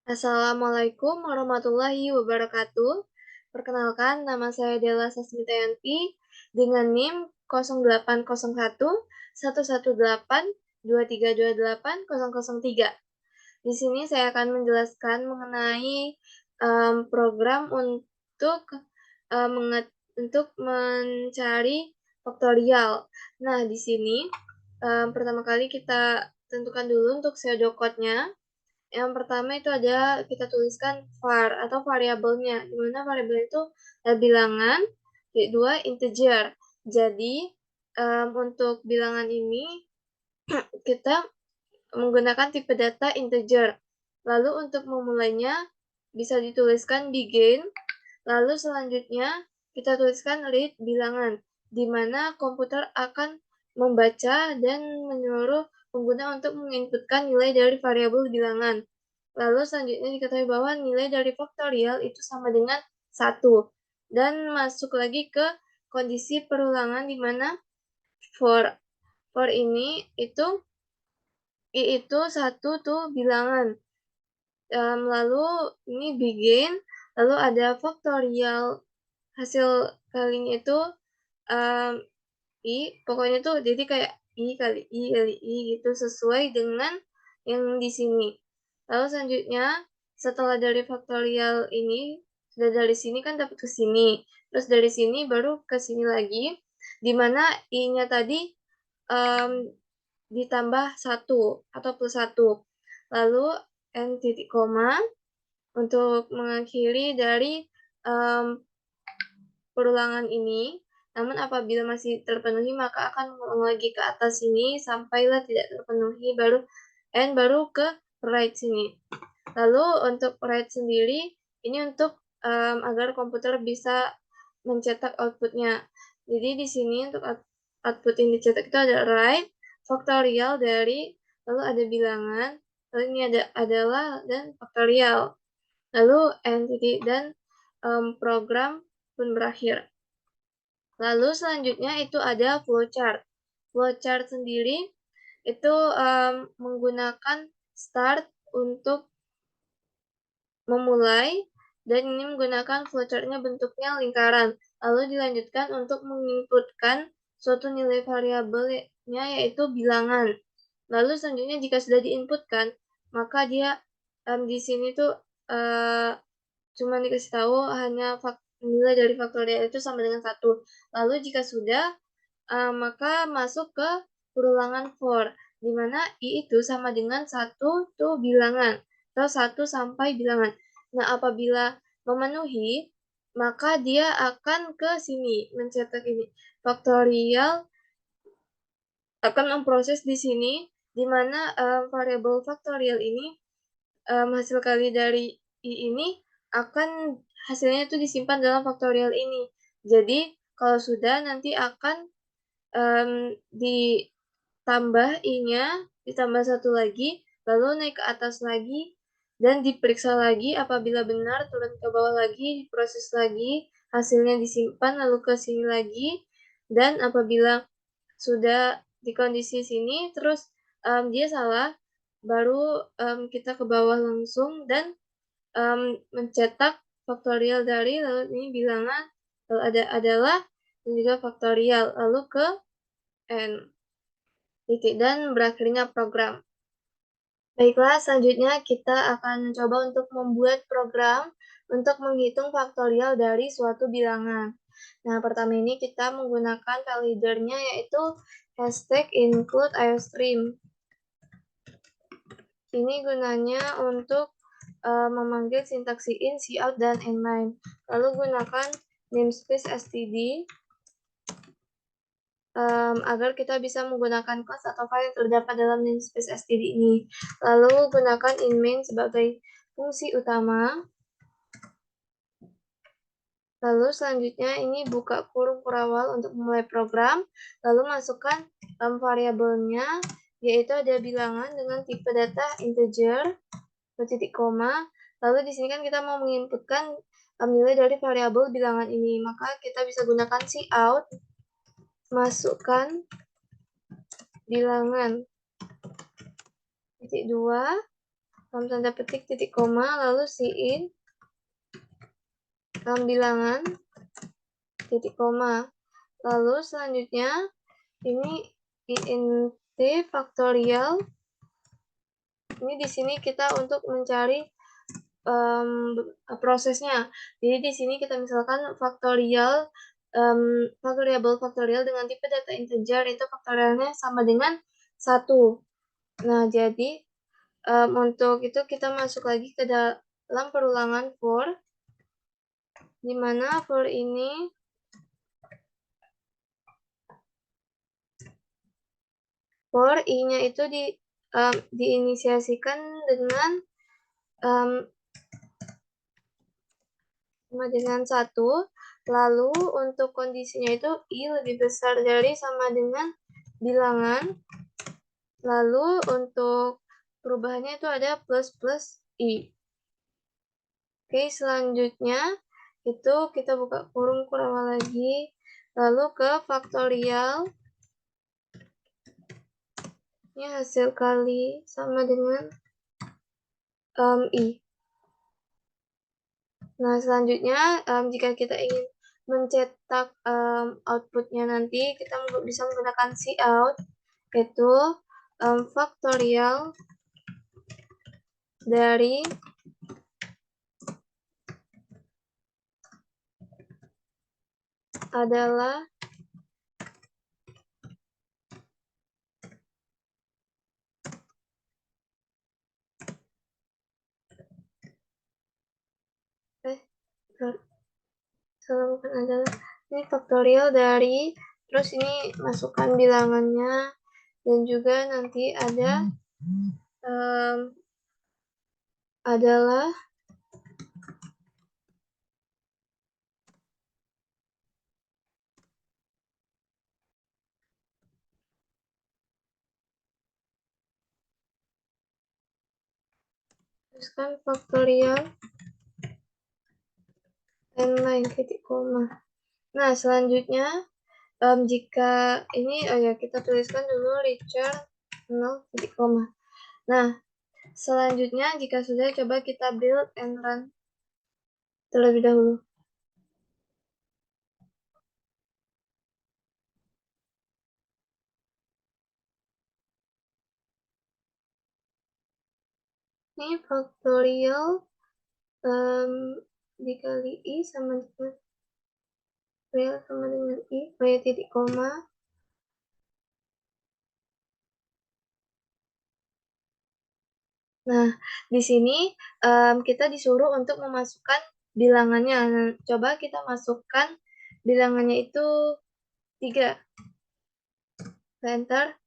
Assalamualaikum warahmatullahi wabarakatuh. Perkenalkan, nama saya Della Sasmitayanti dengan NIM 0801 118 2328 003. Di sini saya akan menjelaskan mengenai program untuk mencari faktorial. Nah, di sini pertama kali kita tentukan dulu untuk pseudocode-nya. Yang pertama itu ada kita tuliskan var atau variabelnya, di mana variabel itu bilangan, kedua integer. Jadi untuk bilangan ini kita menggunakan tipe data integer. Lalu untuk memulainya bisa dituliskan begin, lalu selanjutnya kita tuliskan read bilangan, di mana komputer akan membaca dan menyuruh pengguna untuk menginputkan nilai dari variabel bilangan. Lalu selanjutnya diketahui bahwa nilai dari faktorial itu sama dengan 1. Dan masuk lagi ke kondisi perulangan di mana for ini itu I itu 1 tuh bilangan. Lalu ini begin, lalu ada faktorial hasil kalinya itu I, pokoknya tuh jadi kayak I kali I gitu sesuai dengan yang di sini. Lalu selanjutnya setelah dari faktorial ini, sudah dari sini kan dapat ke sini. Terus dari sini baru ke sini lagi, di mana I-nya tadi ditambah 1 atau plus 1. Lalu N titik koma untuk mengakhiri dari perulangan ini. Namun apabila masih terpenuhi maka akan mengulang lagi ke atas sini sampailah tidak terpenuhi baru ke write sini. Lalu untuk write sendiri ini untuk agar komputer bisa mencetak outputnya. Jadi di sini untuk output yang dicetak itu ada write, faktorial dari, lalu ada bilangan, lalu ini adalah dan faktorial. Lalu entity dan program pun berakhir. Lalu selanjutnya itu ada flowchart. Flowchart sendiri itu menggunakan start untuk memulai, dan ini menggunakan flowchart-nya bentuknya lingkaran. Lalu dilanjutkan untuk menginputkan suatu nilai variabelnya yaitu bilangan. Lalu selanjutnya jika sudah diinputkan, maka dia di sini tuh cuma dikasih tahu hanya nilai dari faktorial itu sama dengan 1. Lalu jika sudah, maka masuk ke perulangan for, di mana I itu sama dengan 1 tuh bilangan, atau 1 sampai bilangan. Nah, apabila memenuhi, maka dia akan ke sini, mencetak ini. Faktorial akan memproses di sini, di mana variabel faktorial ini, hasil kali dari I ini akan hasilnya itu disimpan dalam faktorial ini. Jadi kalau sudah nanti akan ditambah I-nya, ditambah 1 lagi, lalu naik ke atas lagi, dan diperiksa lagi apabila benar, turun ke bawah lagi, diproses lagi, hasilnya disimpan lalu ke sini lagi, dan apabila sudah di kondisi sini, terus dia salah, baru kita ke bawah langsung dan mencetak faktorial dari, lalu ini bilangan, lalu adalah, dan juga faktorial, lalu ke N, titik, dan berakhirnya program. Baiklah, selanjutnya kita akan mencoba untuk membuat program untuk menghitung faktorial dari suatu bilangan. Nah, pertama ini kita menggunakan validernya yaitu hashtag include iostream. Ini gunanya untuk memanggil sintaks in, cout, dan inline. Lalu gunakan namespace std agar kita bisa menggunakan kelas atau file yang terdapat dalam namespace std ini. Lalu gunakan inmain sebagai fungsi utama. Lalu selanjutnya ini buka kurung kurawal untuk memulai program. Lalu masukkan variabelnya, yaitu ada bilangan dengan tipe data integer, titik koma. Lalu di sini kan kita mau menginputkan nilai dari variabel bilangan ini, maka kita bisa gunakan cout, masukkan bilangan titik 2, tanda petik titik koma, lalu Cin, bilangan, titik koma. Lalu selanjutnya, ini int faktorial. Ini di sini kita untuk mencari prosesnya. Jadi di sini kita misalkan faktorial, variabel faktorial dengan tipe data integer itu faktorialnya sama dengan 1. Nah, jadi untuk itu kita masuk lagi ke dalam perulangan for, di mana for ini for i-nya itu diinisiasikan dengan sama dengan 1, lalu untuk kondisinya itu i lebih besar dari sama dengan bilangan, lalu untuk perubahannya itu ada plus i. Oke, selanjutnya itu kita buka kurung kurang lagi, lalu ke faktorial, ini hasil kali sama dengan i. Nah, selanjutnya jika kita ingin mencetak outputnya nanti, kita bisa menggunakan cout, yaitu faktorial dari adalah bukan adalah, ini faktorial dari, terus ini masukkan bilangannya, dan juga nanti ada adalah teruskan faktorial lain titik koma. Nah, selanjutnya jika ini kita tuliskan dulu return 0 titik koma. Nah, selanjutnya jika sudah, coba kita build and run terlebih dahulu. Ini faktorial dikali i sama dengan real sama dengan i pada titik koma. Nah, di sini kita disuruh untuk memasukkan bilangannya. Nah, coba kita masukkan bilangannya itu 3. Enter.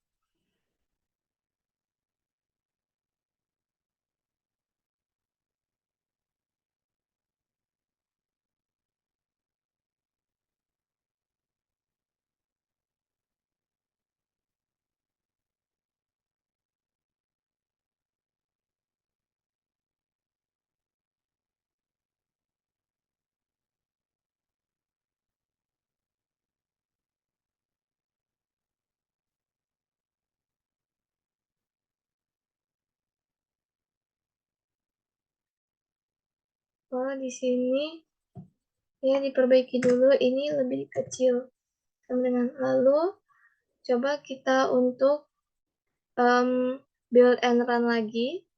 Oh, di sini ya diperbaiki dulu, ini lebih kecil. Dengan lalu coba kita untuk build and run lagi.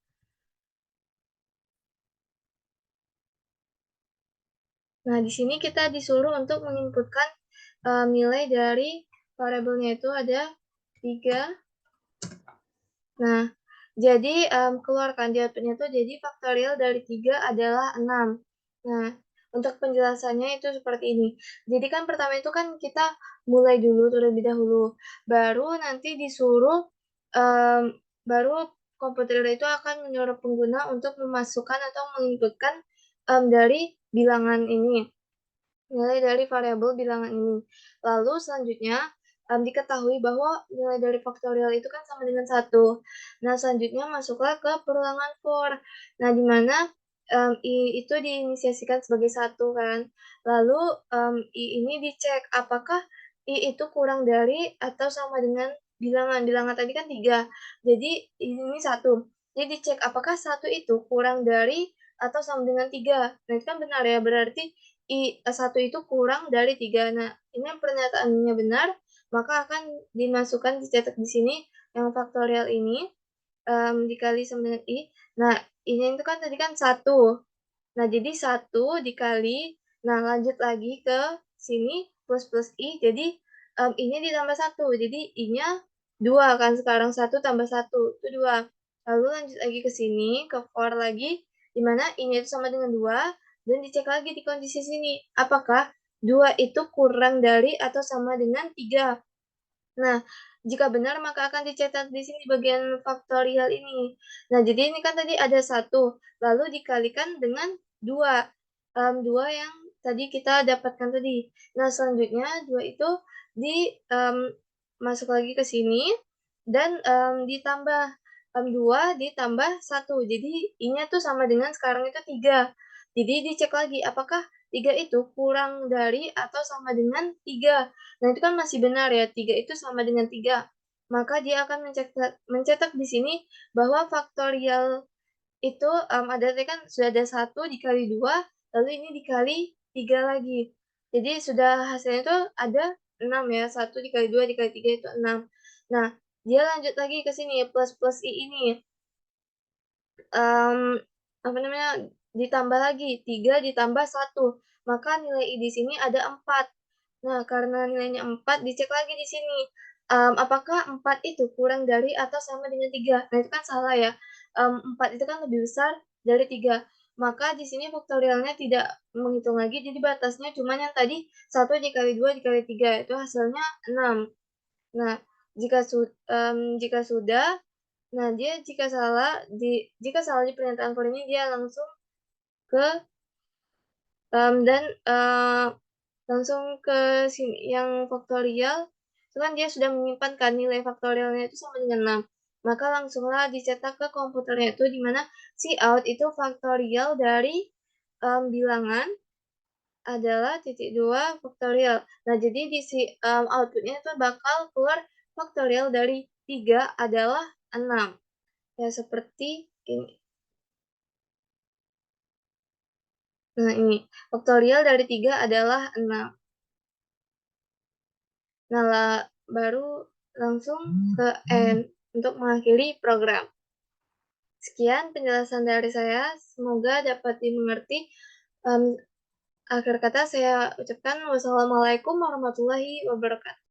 Nah, di sini kita disuruh untuk menginputkan nilai dari variabelnya itu ada 3. Nah, jadi keluarkan di outputnya itu, jadi faktorial dari 3 adalah 6. Nah, untuk penjelasannya itu seperti ini. Jadi kan pertama itu kan kita mulai dulu terlebih dahulu. Baru nanti disuruh, baru komputer itu akan menyuruh pengguna untuk memasukkan atau menginputkan dari bilangan ini. Nilai dari variabel bilangan ini. Lalu selanjutnya diketahui bahwa nilai dari faktorial itu kan sama dengan 1. Nah, selanjutnya masuklah ke perulangan for. Nah, di mana i itu diinisiasikan sebagai 1 kan. Lalu i ini dicek apakah i itu kurang dari atau sama dengan bilangan. Bilangan tadi kan 3. Jadi ini 1. Jadi dicek apakah 1 itu kurang dari atau sama dengan 3. Nah, itu kan benar ya, berarti 1 itu kurang dari 3. Nah, ini yang pernyataannya benar, maka akan dimasukkan dicetak di sini yang faktorial ini, dikali sama dengan I. Nah, ini itu kan tadi kan 1. Nah, jadi 1 dikali, nah lanjut lagi ke sini plus I, jadi, I-nya ditambah 1, jadi I-nya 2 kan sekarang, 1 tambah 1 itu 2. Lalu lanjut lagi ke sini, ke for lagi, di mana I-nya itu sama dengan 2, dan dicek lagi di kondisi sini, apakah 2 itu kurang dari atau sama dengan 3. Nah, jika benar maka akan dicetak di sini bagian faktorial ini. Nah, jadi ini kan tadi ada 1, lalu dikalikan dengan 2, 2 yang tadi kita dapatkan tadi. Nah, selanjutnya 2 itu di, masuk lagi ke sini dan, ditambah, 2 ditambah 1. Jadi I-nya tuh sama dengan sekarang itu 3. Jadi dicek lagi apakah 3 itu kurang dari atau sama dengan 3. Nah, itu kan masih benar ya, 3 itu sama dengan 3. Maka dia akan mencetak di sini bahwa faktorial itu, ada tadi kan sudah ada 1 dikali 2, lalu ini dikali 3 lagi. Jadi sudah hasilnya itu ada 6 ya, 1 dikali 2 dikali 3 itu 6. Nah, dia lanjut lagi ke sini, plus I ini. Apa namanya, ditambah lagi, 3 ditambah 1, maka nilai I di sini ada 4. Nah, karena nilainya 4, dicek lagi di sini, apakah 4 itu kurang dari atau sama dengan 3. Nah, itu kan salah ya, 4 itu kan lebih besar dari 3. Maka di sini faktorialnya tidak menghitung lagi, jadi batasnya cuma yang tadi 1 dikali 2 dikali 3, itu hasilnya 6. Nah, jika sudah, nah, dia jika salah di pernyataan for ini, dia langsung ke, dan, langsung ke sini yang faktorial, itu kan dia sudah menyimpan kan nilai faktorialnya itu sama dengan 6. Maka langsunglah dicetak ke komputernya itu, di mana Cout itu faktorial dari, bilangan adalah titik 2 faktorial. Nah, jadi di output-nya itu bakal keluar faktorial dari 3 adalah 6. Ya, seperti ini. Nah, ini, faktorial dari 3 adalah 6. Nah, baru langsung ke end untuk mengakhiri program. Sekian penjelasan dari saya, semoga dapat dimengerti. Akhir kata saya ucapkan wassalamualaikum warahmatullahi wabarakatuh.